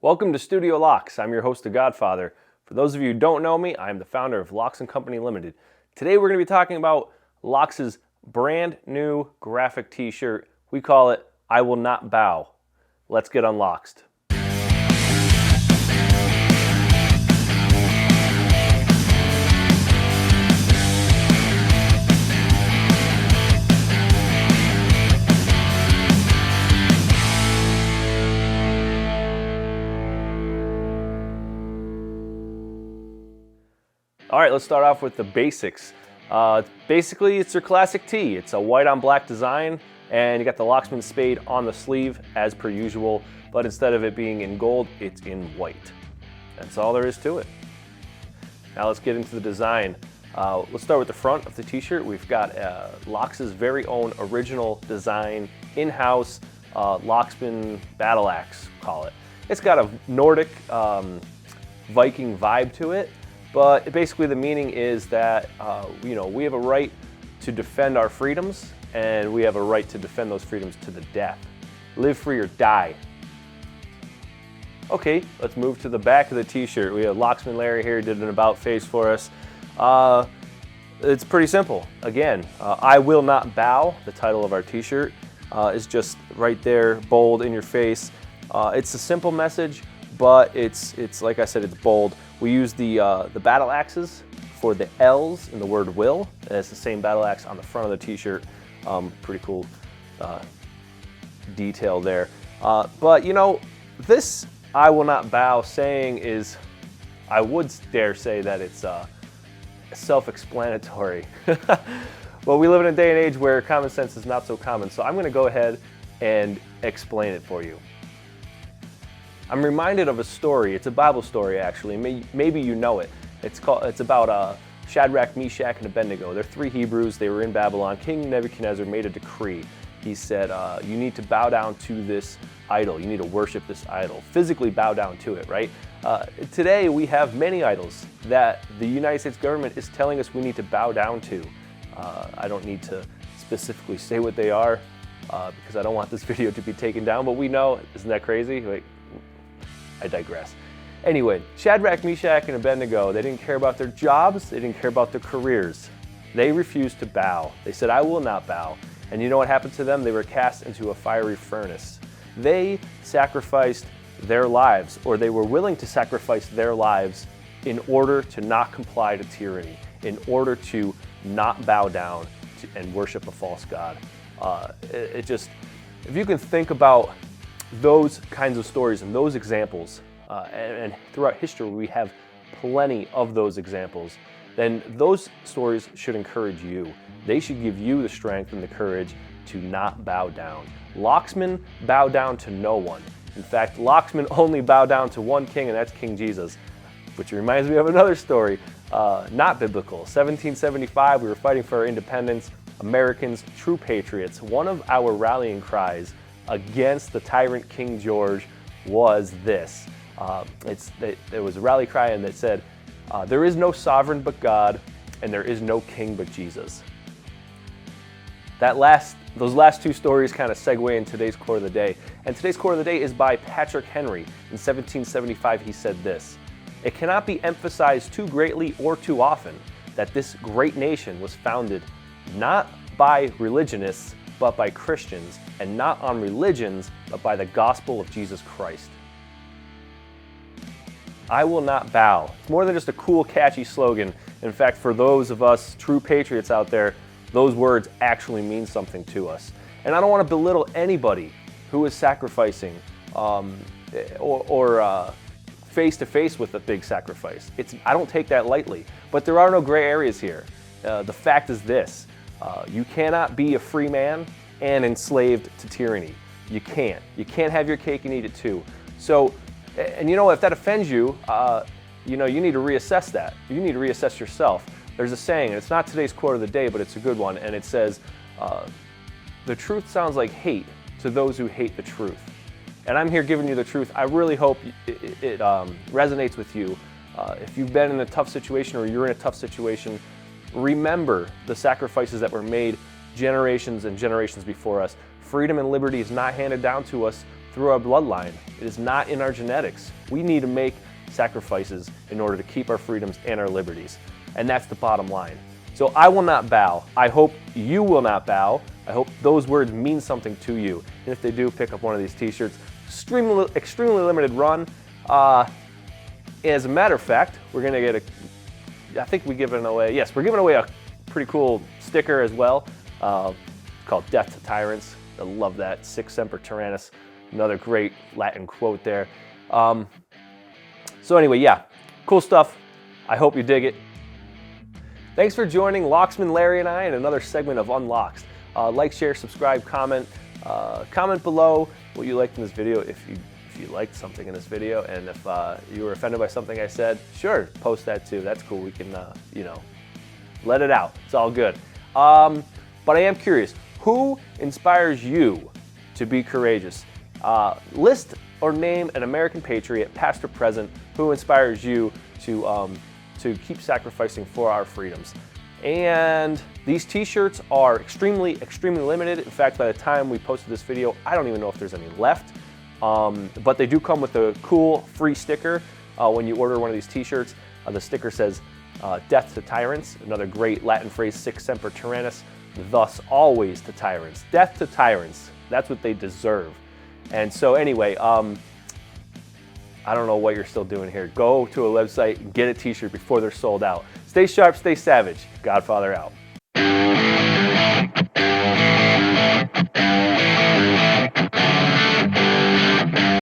Welcome to Studio Lox. I'm your host, the Godfather. For those of you who don't know me, I'm the founder of Lox and Company Limited. Today we're going to be talking about Lox's brand new graphic t-shirt. We call it, I Will Not Bow. Let's get unloxed. All right, let's start off with the basics. Basically, it's your classic tee. It's a white on black design, and you got the Locksman spade on the sleeve as per usual, but instead of it being in gold, it's in white. That's all there is to it. Now let's get into the design. Let's start with the front of the t-shirt. We've got Lox's very own original design, in-house Locksman battle axe, call it. It's got a Nordic Viking vibe to it. But basically the meaning is that, we have a right to defend our freedoms, and we have a right to defend those freedoms to the death. Live free or die. Okay, let's move to the back of the t-shirt. We have Locksman Larry here, did an about face for us. It's pretty simple. Again, I will not bow, the title of our t-shirt, is just right there, bold in your face. It's a simple message, but it's like I said, it's bold. We use the battle axes for the L's in the word will, and it's the same battle axe on the front of the t-shirt. Pretty cool detail there. But this I will not bow saying is, I would dare say that it's self-explanatory. Well, we live in a day and age where common sense is not so common, so I'm going to go ahead and explain it for you. I'm reminded of a story. It's a Bible story, actually. Maybe you know it. It's about Shadrach, Meshach, and Abednego. They're three Hebrews. They were in Babylon. King Nebuchadnezzar made a decree. He said, you need to bow down to this idol. You need to worship this idol. Physically bow down to it, right? Today, we have many idols that the United States government is telling us we need to bow down to. I don't need to specifically say what they are because I don't want this video to be taken down, but we know. Isn't that crazy? Like, I digress. Anyway, Shadrach, Meshach, and Abednego, they didn't care about their jobs, they didn't care about their careers. They refused to bow. They said, I will not bow. And you know what happened to them? They were cast into a fiery furnace. They sacrificed their lives, or they were willing to sacrifice their lives in order to not comply to tyranny, in order to not bow down and worship a false god. If you can think about those kinds of stories and those examples, and throughout history we have plenty of those examples, then those stories should encourage you. They should give you the strength and the courage to not bow down. Locksmen bow down to no one. In fact, Locksmen only bow down to one king, and that's King Jesus, which reminds me of another story, not biblical. 1775, we were fighting for our independence. Americans, true patriots. One of our rallying cries against the tyrant King George was this. There was a rally cry and that said, there is no sovereign but God, and there is no king but Jesus. Those last two stories kind of segue in today's quote of the day. And today's quote of the day is by Patrick Henry. In 1775, he said this: "It cannot be emphasized too greatly or too often that this great nation was founded not by religionists, but by Christians, and not on religions, but by the gospel of Jesus Christ." I will not bow. It's more than just a cool, catchy slogan. In fact, for those of us true patriots out there, those words actually mean something to us. And I don't want to belittle anybody who is sacrificing or face to face with a big sacrifice. I don't take that lightly, but there are no gray areas here. The fact is this: you cannot be a free man and enslaved to tyranny. You can't. You can't have your cake and eat it too. So, and if that offends you, you need to reassess that. You need to reassess yourself. There's a saying, and it's not today's quote of the day, but it's a good one, and it says, the truth sounds like hate to those who hate the truth. And I'm here giving you the truth. I really hope it resonates with you. If you've been in a tough situation or you're in a tough situation, remember the sacrifices that were made generations and generations before us. Freedom and liberty is not handed down to us through our bloodline. It is not in our genetics. We need to make sacrifices in order to keep our freedoms and our liberties. And that's the bottom line. So I will not bow. I hope you will not bow. I hope those words mean something to you. And if they do, pick up one of these t-shirts. Extremely limited run. As a matter of fact, we're gonna get I think we're giving away a pretty cool sticker as well. Called Death to Tyrants. I love that. Sic Semper Tyrannis. Another great Latin quote there. So anyway, yeah, cool stuff. I hope you dig it. Thanks for joining Locksman Larry and I in another segment of Unloxed. Like, share, subscribe, comment. Comment below what you liked in this video if you liked something in this video, and if you were offended by something I said, sure, post that too. That's cool. We can, let it out. It's all good. But I am curious, who inspires you to be courageous? List or name an American patriot, past or present, who inspires you to keep sacrificing for our freedoms. And these t-shirts are extremely limited. In fact, by the time we posted this video, I don't even know if there's any left. But they do come with a cool free sticker when you order one of these t-shirts. The sticker says, Death to Tyrants, another great Latin phrase, Sic Semper Tyrannis, thus always to tyrants. Death to tyrants, that's what they deserve. And so anyway, I don't know what you're still doing here. Go to a website and get a t-shirt before they're sold out. Stay sharp, stay savage. Godfather out.